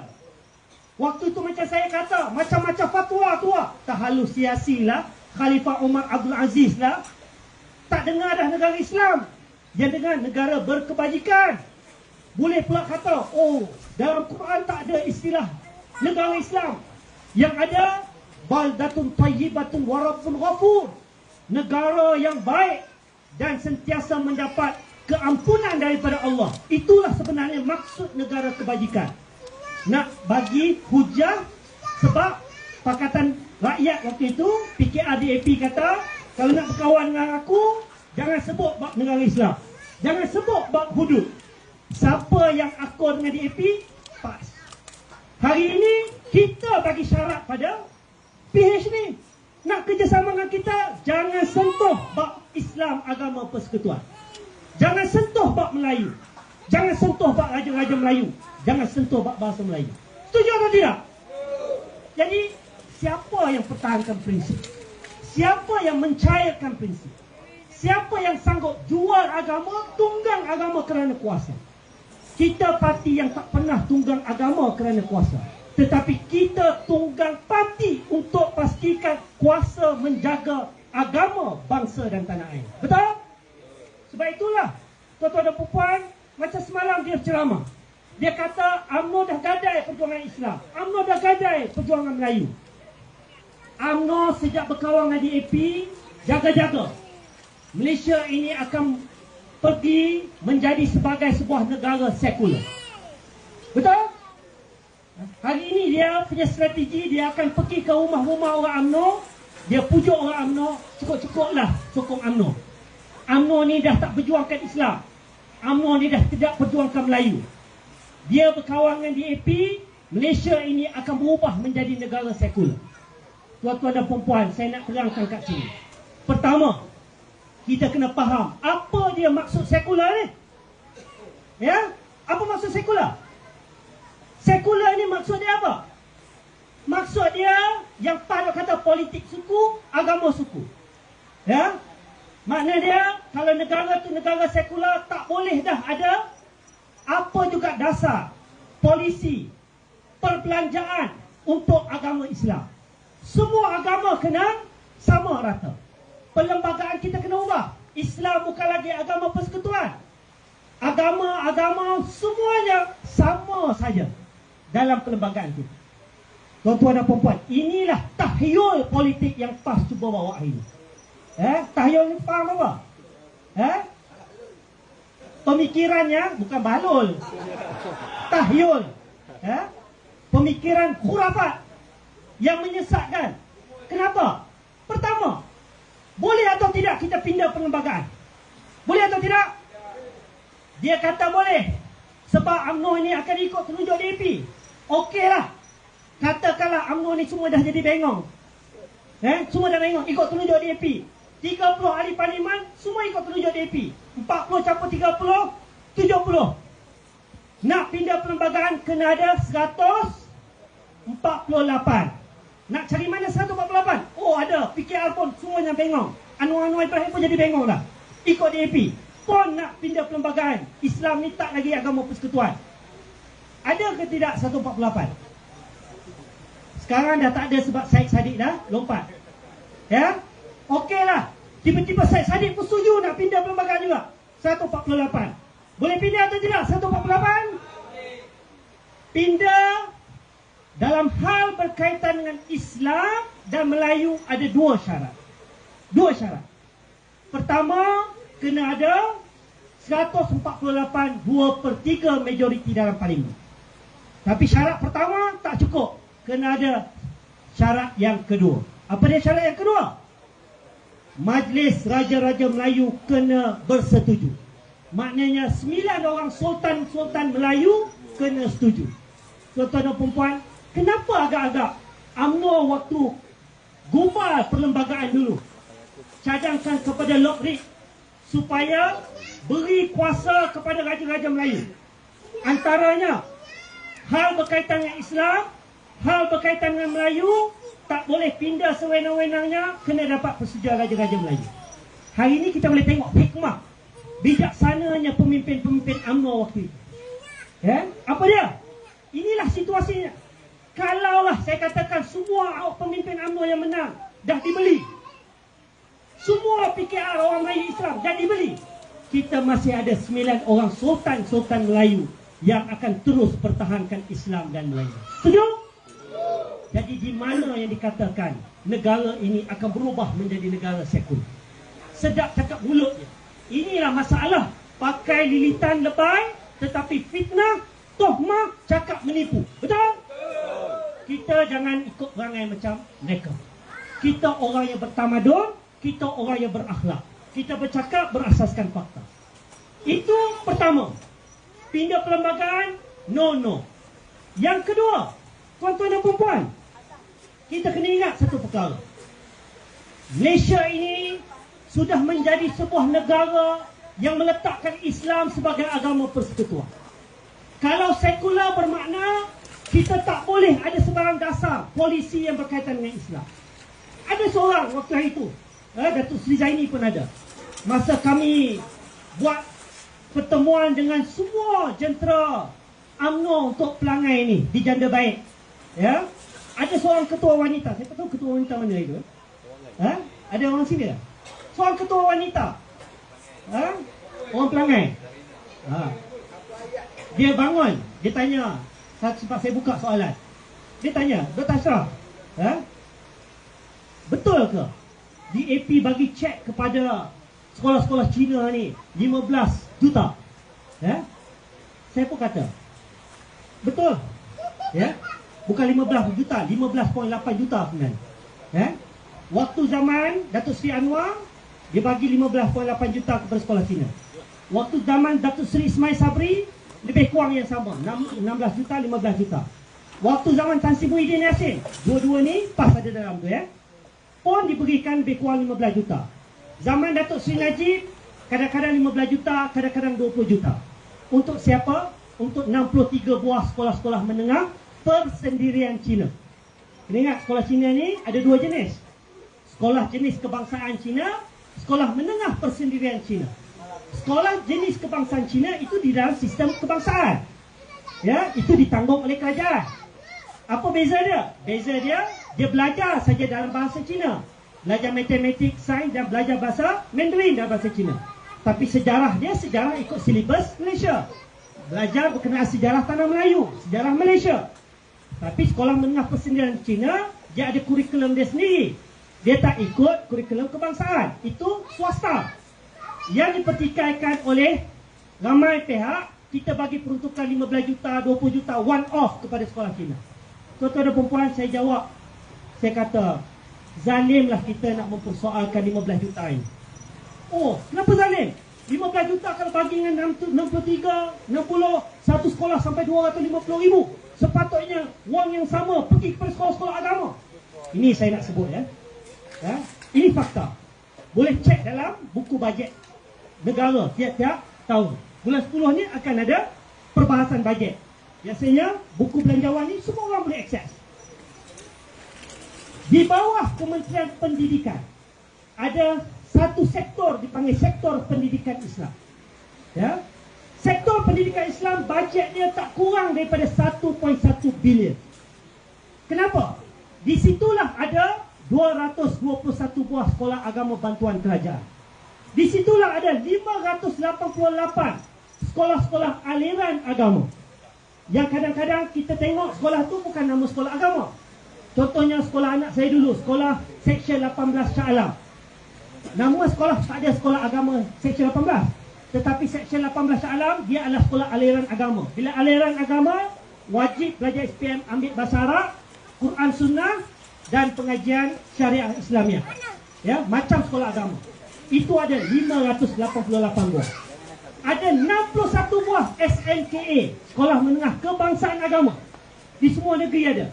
Waktu tu macam saya kata, macam-macam fatwa tu lah. Tak halusiasi lah, Khalifah Umar Abdul Aziz lah. Tak dengar dah negara Islam. Yang dengar negara berkebajikan. Boleh pula kata, oh, dalam Quran tak ada istilah negara Islam. Yang ada baldatun tayyibatun warabbun ghafur, negara yang baik dan sentiasa mendapat keampunan daripada Allah. Itulah sebenarnya maksud negara kebajikan. Nak bagi hujah, sebab Pakatan Rakyat waktu itu, PKR DAP kata, kalau nak berkawan dengan aku, jangan sebut bab negara Islam, jangan sebut bab hudud. Siapa yang akur dengan DAP, PAS. Hari ini kita bagi syarat pada PH ni, nak kerjasama dengan kita, jangan sentuh bab Islam agama persekutuan. Jangan sentuh bab Melayu. Jangan sentuh bab raja-raja Melayu. Jangan sentuh bab bahasa Melayu. Setuju atau tidak? Jadi, siapa yang pertahankan prinsip? Siapa yang mencairkan prinsip? Siapa yang sanggup jual agama, tunggang agama kerana kuasa? Kita parti yang tak pernah tunggang agama kerana kuasa. Tetapi kita tunggang parti untuk pastikan kuasa menjaga agama, bangsa dan tanah air. Betul? Sebab itulah, tuan-tuan dan puan, macam semalam dia berceramah. Dia kata UMNO dah gadai perjuangan Islam, UMNO dah gadai perjuangan Melayu. UMNO sejak berkawan dengan DAP, jaga-jaga Malaysia ini akan pergi menjadi sebagai sebuah negara sekular. Betul? Hari ini dia punya strategi, dia akan pergi ke rumah-rumah orang UMNO, dia pujuk orang UMNO, cukup-cukuplah sokong UMNO. UMNO ni dah tak perjuangkan Islam, UMNO ni dah tidak perjuangkan Melayu. Dia berkawan dengan DAP, Malaysia ini akan berubah menjadi negara sekular. Tuan-tuan dan perempuan, saya nak terangkan kat sini. Pertama, kita kena faham apa dia maksud sekular ni. Ya, apa maksud sekular? Sekular ini maksud dia apa? Maksud dia yang pada kata politik suku, agama suku. Ya, makna dia kalau negara tu negara sekular tak boleh dah ada apa juga dasar polisi perbelanjaan untuk agama Islam. Semua agama kena sama rata. Perlembagaan kita kena ubah. Islam bukan lagi agama persekutuan. Agama-agama semuanya sama saja dalam perlembagaan kita. Tuan-tuan dan puan-puan, inilah tahyul politik yang PAS cuba bawa hari ini. Tahyul ni faham apa? Pemikirannya bukan balul. Tahyul. Pemikiran khurafat yang menyesatkan. Kenapa? Pertama, boleh atau tidak kita pindah perlembagaan? Boleh atau tidak? Dia kata boleh. Sebab UMNO ini akan ikut tunjuk DAP. Okeylah. Katakanlah UMNO ni semua dah jadi bengong. Semua dah bengong ikut tunjuk DAP. 30 ahli parlimen semua ikut tunjuk DAP. 40 campur 30, 70. Nak pindah perlembagaan kena ada 148. Nak cari mana 148? Oh ada, PKR pun semuanya bengong. Anwar Ibrahim pun jadi bengong dah. Ikut DAP. Pun nak pindah perlembagaan. Islam ni tak lagi agama persekutuan. Ada ke tidak 148? Sekarang dah tak ada sebab Syed Saddiq dah lompat. Ya? Okeylah. Tiba-tiba Syed Saddiq pun setuju nak pindah perlembagaan juga. 148. Boleh pindah atau tidak 148? Pindah dalam hal berkaitan dengan Islam dan Melayu ada dua syarat. Dua syarat. Pertama, kena ada 148 2/3 majoriti dalam parlimen. Tapi syarat pertama tak cukup. Kena ada syarat yang kedua. Apa dia syarat yang kedua? Majlis Raja-Raja Melayu kena bersetuju. Maknanya 9 orang sultan-sultan Melayu kena setuju. Tuan-tuan dan puan-puan, kenapa agak-agak UMNO waktu gumal perlembagaan dulu cadangkan kepada Lok Reed supaya beri kuasa kepada Raja-Raja Melayu. Antaranya hal berkaitan dengan Islam, hal berkaitan dengan Melayu tak boleh pindah sewenang-wenangnya, kena dapat persetujuan Raja-Raja Melayu. Hari ini kita boleh tengok hikmah bijaksananya pemimpin-pemimpin UMNO waktu itu. Apa dia? Inilah situasinya. Kalaulah saya katakan semua pemimpin UMNO yang menang dah dibeli, semua PKR orang Melayu Islam dah dibeli, kita masih ada 9 orang sultan-sultan Melayu yang akan terus pertahankan Islam dan Melayu. Setuju? Jadi di mana yang dikatakan negara ini akan berubah menjadi negara sekular? Sedap cakap mulut je. Inilah masalah. Pakai lilitan lebay tetapi fitnah, tohmah, cakap menipu. Betul? Kita jangan ikut perangai macam mereka. Kita orang yang bertamadun, kita orang yang berakhlak. Kita bercakap berasaskan fakta. Itu pertama. Pindah perlembagaan, no. Yang kedua, tuan-tuan dan puan-puan, kita kena ingat satu perkara. Malaysia ini sudah menjadi sebuah negara yang meletakkan Islam sebagai agama persekutuan. Kalau sekular bermakna kita tak boleh ada sebarang dasar polisi yang berkaitan dengan Islam. Ada seorang waktu hari itu, Datuk Seri Zaini pun ada. Masa kami buat pertemuan dengan semua jentera UMNO untuk pelangai ni di Janda Baik, ya, ada seorang ketua wanita. Saya tak tahu ketua wanita mana itu. Ada orang sini tak? Seorang ketua wanita, orang pelangai. Dia bangun, dia tanya, sebab saya buka soalan. Dia tanya, Dr. Ashraf, betul ke DAP bagi cek kepada sekolah-sekolah Cina ni 15 juta? Saya pun kata betul. Bukan 15 juta, 15.8 juta sebenarnya. Waktu zaman Datuk Seri Anwar, dia bagi 15.8 juta kepada sekolah Cina. Waktu zaman Datuk Seri Ismail Sabri, lebih kurang yang sama, 16 juta, 15 juta. Waktu zaman Tan Sri Muhyiddin Yassin, dua-dua ni PAS ada dalam tu, pun diberikan lebih kurang 15 juta. Zaman Datuk Seri Najib, kadang-kadang 15 juta, kadang-kadang 20 juta. Untuk siapa? Untuk 63 buah sekolah-sekolah menengah persendirian Cina. Kena ingat, sekolah Cina ni ada dua jenis. Sekolah jenis kebangsaan Cina, sekolah menengah persendirian Cina. Sekolah jenis kebangsaan Cina itu di dalam sistem kebangsaan. Ya, itu ditanggung oleh kerajaan. Apa beza dia? Beza dia belajar saja dalam bahasa Cina. Belajar matematik, sains dan belajar bahasa Mandarin dalam bahasa Cina. Tapi sejarah dia sejarah ikut silibus Malaysia. Belajar berkenaan sejarah tanah Melayu, sejarah Malaysia. Tapi sekolah menengah persendirian Cina, dia ada kurikulum dia sendiri. Dia tak ikut kurikulum kebangsaan. Itu swasta yang dipertikaikan oleh ramai pihak. Kita bagi peruntukan 15 juta, 20 juta one off kepada sekolah Cina. Tuan-tuan dan perempuan, saya jawab. Saya kata, zalimlah kita nak mempersoalkan 15 juta ini. Oh, kenapa zalim? 15 juta kalau bagi dengan 63, 60, satu sekolah sampai 250 ribu. Sepatutnya wang yang sama pergi kepada sekolah-sekolah agama. Ini saya nak sebut ya. Ini fakta. Boleh cek dalam buku bajet negara tiap-tiap tahun. Bulan 10 ni akan ada perbahasan bajet. Biasanya buku belanjawan ni semua orang boleh akses. Di bawah Kementerian Pendidikan ada satu sektor dipanggil sektor pendidikan Islam. Ya. Sektor pendidikan Islam bajet dia tak kurang daripada 1.1 bilion. Kenapa? Di situlah ada 221 buah sekolah agama bantuan kerajaan. Di situlah ada 588 sekolah-sekolah aliran agama. Yang kadang-kadang kita tengok sekolah tu bukan nama sekolah agama. Contohnya sekolah anak saya dulu, sekolah Seksyen 18 Shah Alam. Nama sekolah tak ada sekolah agama Seksyen 18. Tetapi Seksyen 18 Shah Alam, dia adalah sekolah aliran agama. Bila aliran agama, wajib belajar SPM, ambil bahasa Arab, Quran Sunnah dan pengajian syariah Islamiah. Ya, macam sekolah agama. Itu ada 588 buah. Ada 61 buah SNKA, sekolah menengah kebangsaan agama. Di semua negeri ada.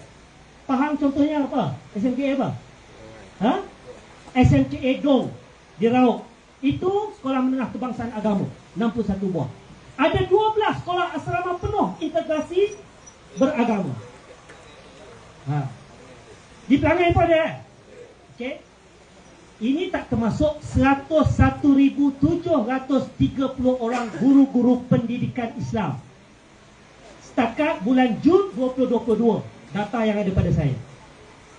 Faham contohnya apa? SNKA apa? SNKA Dong di Rauk. Itu sekolah menengah kebangsaan agama, 61 buah. Ada 12 sekolah asrama penuh integrasi beragama. Di Pelangi pun ada. Okey. Ini tak termasuk 101,730 orang guru-guru pendidikan Islam. Setakat bulan Jun 2022, data yang ada pada saya.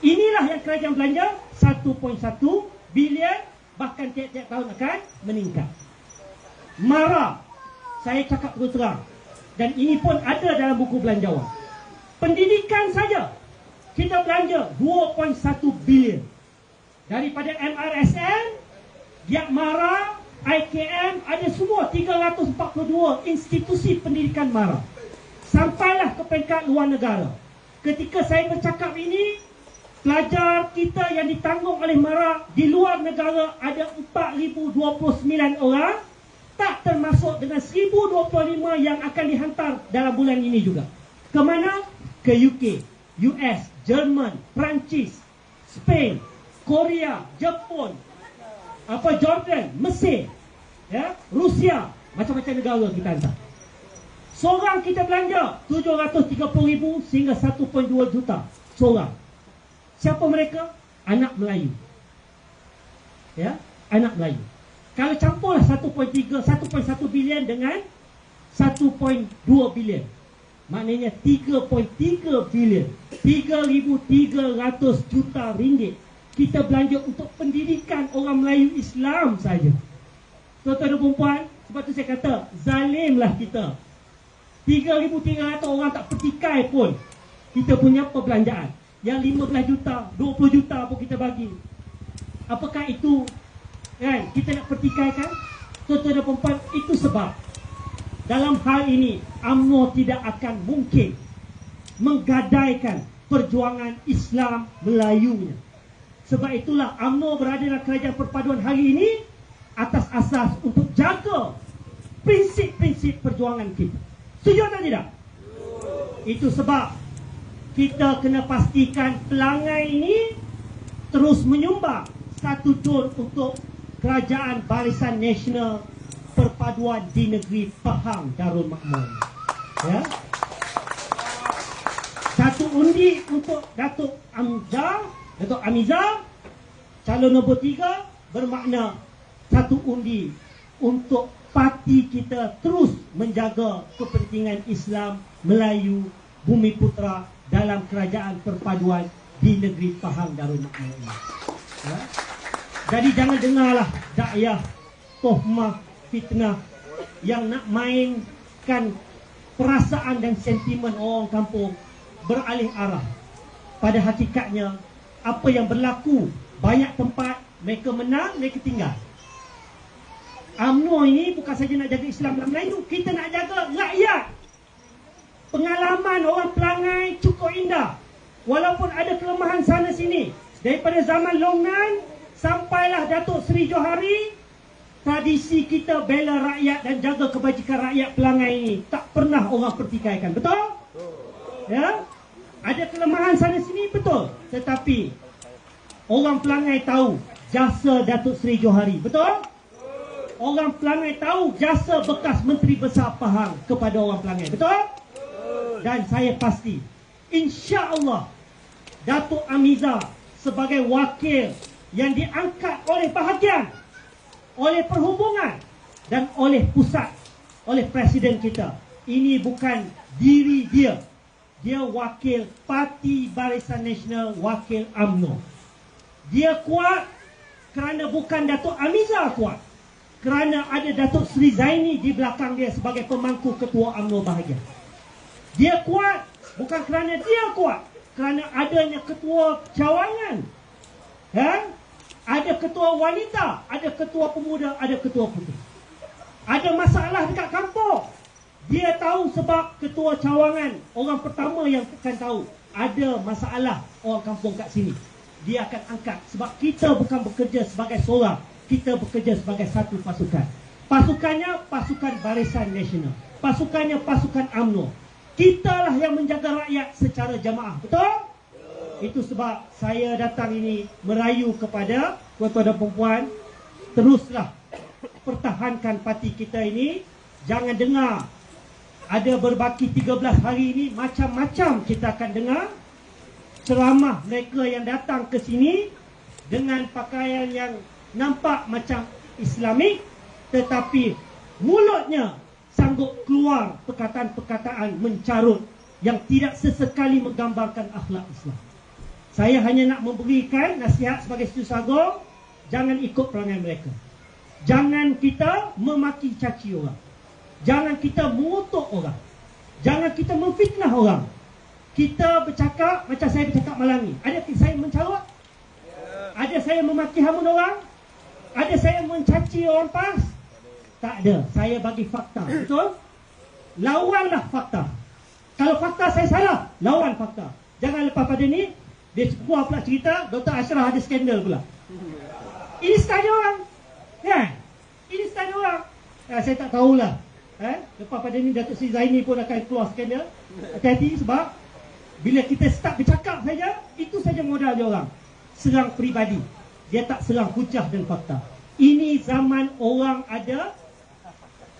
Inilah yang kerajaan belanja 1.1 bilion, bahkan tiap-tiap tahun akan meningkat. Marah, saya cakap terus terang, dan ini pun ada dalam buku belanjawan. Pendidikan saja kita belanja 2.1 bilion. Daripada MRSN, Giat Mara, IKM, ada semua 342 institusi pendidikan Mara. Sampailah ke peringkat luar negara. Ketika saya bercakap ini, pelajar kita yang ditanggung oleh Mara di luar negara ada 4,029 orang, tak termasuk dengan 1,025 yang akan dihantar dalam bulan ini juga. Ke mana? Ke UK, US, Jerman, Perancis, Spain, Korea, Jepun, Jordan, Mesir, ya, Rusia, macam-macam negara kita hantar. Seorang kita belanja 730,000 sehingga 1.2 juta seorang. Siapa mereka? Anak Melayu. Ya, anak Melayu. Kalau campurlah 1.1 bilion dengan 1.2 bilion, maknanya 3.3 bilion, 3,300 juta ringgit kita belanja untuk pendidikan orang Melayu Islam saja. Tuan-tuan dan puan-puan, sebab tu saya kata zalimlah kita. 3,300 orang tak pertikai pun kita punya perbelanjaan. Yang 15 juta, 20 juta pun kita bagi. Apakah itu kan kita nak pertikaikan? Tuan-tuan dan puan-puan, itu sebab dalam hal ini UMNO tidak akan mungkin menggadaikan perjuangan Islam Melayunya. Sebab itulah UMNO berada dalam kerajaan perpaduan hari ini atas asas untuk jaga prinsip-prinsip perjuangan kita. Setuju atau tidak? Itu sebab kita kena pastikan Pelangai ini terus menyumbang 1 Jun untuk Kerajaan Barisan Nasional perpaduan di negeri Pahang Darul Makmur. Ya. Satu undi untuk Datuk Amiza, calon nombor 3, bermakna satu undi untuk parti kita terus menjaga kepentingan Islam Melayu Bumi Putra dalam kerajaan perpaduan di negeri Pahang Darul Makmur ini. Ya. Jadi jangan dengarlah dakwah, tohmah, fitnah yang nak mainkan perasaan dan sentimen orang kampung beralih arah. Pada hakikatnya, apa yang berlaku, banyak tempat mereka menang, mereka tinggal. UMNO ini bukan saja nak jaga Islam dan Melayu, kita nak jaga rakyat. Pengalaman orang Pelangai cukup indah. Walaupun ada kelemahan sana sini. Daripada zaman Long Nan sampailah Datuk Seri Johari, tradisi kita bela rakyat dan jaga kebajikan rakyat Pelangai ini tak pernah orang pertikaikan. Betul? Ya? Ada kelemahan sana sini, betul. Tetapi orang Pelangai tahu jasa Datuk Seri Johari. Betul? Orang Pelangai tahu jasa bekas Menteri Besar Pahang kepada orang Pelangai. Betul? Dan saya pasti, insya-Allah Datuk Amiza sebagai wakil yang diangkat oleh bahagian, oleh perhubungan dan oleh pusat, oleh Presiden kita. Ini bukan diri dia. Dia wakil Parti Barisan Nasional, wakil UMNO. Dia kuat kerana bukan Datuk Amiza kuat, kerana ada Datuk Seri Zaini di belakang dia sebagai pemangku ketua UMNO bahagian. Dia kuat bukan kerana dia kuat, kerana adanya ketua cawangan, ya? Ada ketua wanita, ada ketua pemuda, ada ketua putih. Ada masalah dekat kampung, dia tahu sebab ketua cawangan orang pertama yang akan tahu ada masalah orang kampung kat sini. Dia akan angkat sebab kita bukan bekerja sebagai seorang, kita bekerja sebagai satu pasukan. Pasukannya pasukan Barisan Nasional, pasukannya pasukan UMNO. Kitalah yang menjaga rakyat secara jamaah. Betul? Itu sebab saya datang ini merayu kepada tuan-tuan dan puan-puan, teruslah pertahankan parti kita ini. Jangan dengar ada berbaki 13 hari ini, macam-macam kita akan dengar ceramah mereka yang datang ke sini dengan pakaian yang nampak macam Islamik, tetapi mulutnya sanggup keluar perkataan-perkataan mencarut yang tidak sesekali menggambarkan akhlak Islam. Saya hanya nak memberikan nasihat sebagai Setiausaha Agong, jangan ikut perangai mereka. Jangan kita memaki caci orang. Jangan kita mengutuk orang. Jangan kita memfitnah orang. Kita bercakap macam saya bercakap malam ni. Ada saya mencarut? Ada saya memaki hamun orang? Ada saya mencaci orang pas? Tak ada. Saya bagi fakta. Betul? Lawanlah fakta. Kalau fakta saya salah, lawan fakta. Jangan lepas pada ni dia keluar pula cerita Dr. Ashraf ada skandal pula. Ini style orang. Ya. Ini style orang. Saya tak tahulah. Lepas pada ni Datuk Seri Zaini pun akan keluar skandal. Hati-hati sebab bila kita start bercakap saja, itu saja modal dia orang. Serang peribadi. Dia tak serang hujah dan fakta. Ini zaman orang ada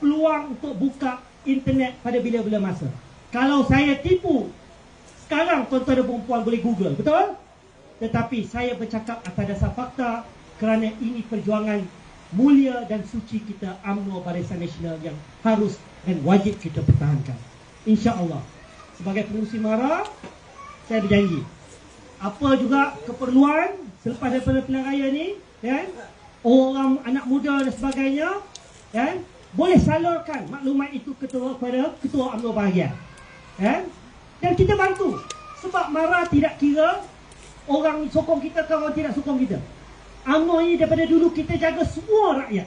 peluang untuk buka internet pada bila-bila masa. Kalau saya tipu, sekarang tuan-tuan dan perempuan boleh Google, betul? Tetapi saya bercakap atas dasar fakta kerana ini perjuangan mulia dan suci kita UMNO Barisan Nasional yang harus dan wajib kita pertahankan. InsyaAllah. Sebagai pengurusi MARA, saya berjanji apa juga keperluan selepas daripada pilihan raya ni, kan? Orang anak muda dan sebagainya, kan? Boleh salurkan maklumat itu kepada ketua UMNO bahagian, kan? Dan kita bantu. Sebab MARA tidak kira orang sokong kita ke orang tidak sokong kita. UMNO ini daripada dulu kita jaga semua rakyat.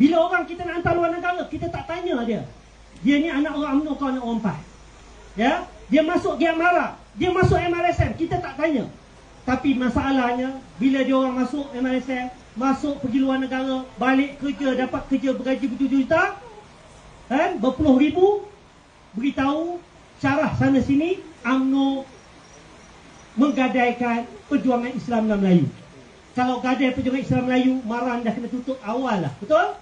Bila orang kita nak hantar luar negara, kita tak tanya dia ni anak orang UMNO ke anak orang PAS. Ya? Dia masuk Giat MARA, dia masuk MRSM, kita tak tanya. Tapi masalahnya bila dia orang masuk MRSM, masuk pergi luar negara, balik kerja, dapat kerja bergaji bertujuh juta, kan? Berpuluh ribu, beritahu syarah sana sini UMNO menggadaikan perjuangan Islam dan Melayu. Kalau gadai perjuangan Islam Melayu, MARA dah kena tutup awal lah. Betul?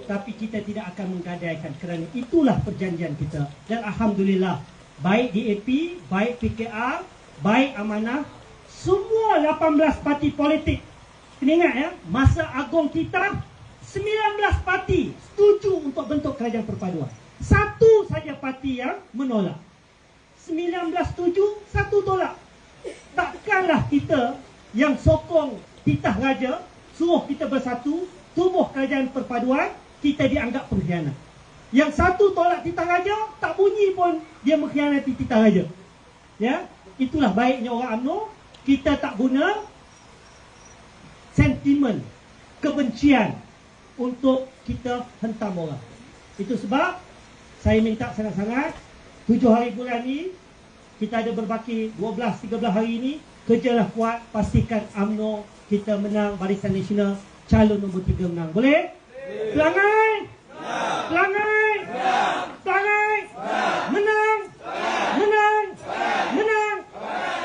tapi kita tidak akan menggadaikan, kerana itulah perjanjian kita. Dan Alhamdulillah, baik DAP, baik PKR, baik Amanah, semua 18 parti politik, kena ingat ya, masa agung kita 19 parti setuju untuk bentuk kerajaan perpaduan. Satu saja parti yang menolak. 19 setuju, satu tolak. Takkanlah kita yang sokong titah raja, suruh kita bersatu, tubuh kerajaan perpaduan, kita dianggap pengkhianat. Yang satu tolak titah raja, tak bunyi pun dia mengkhianati titah raja. Ya, itulah baiknya orang UMNO. Kita tak guna sentimen kebencian untuk kita hentam orang. Itu sebab saya minta sangat-sangat 7 hari bulan ni kita ada berbaki 12-13 hari ini, kerjalah kuat, pastikan UMNO kita menang, Barisan Nasional calon nombor 3 menang. Boleh? Pelangai! Pelangai! Pelangai! Menang! Menang! Menang!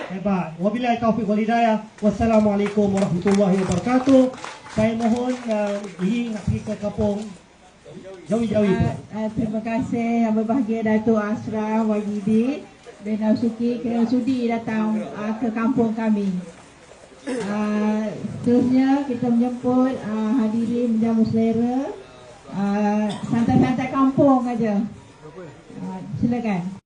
Hebat. Wabillahi taufiq wal hidayah. Wassalamualaikum warahmatullahi wabarakatuh. Saya mohon diri nak pergi ke kampung jauh-jauh. Terima kasih yang berbahagia Datuk Ashraf Wahidi bin Ausuki kerana sudi datang ke kampung kami. Seterusnya kita menjemput hadirin menjamu selera, santai-santai kampung aja. Silakan.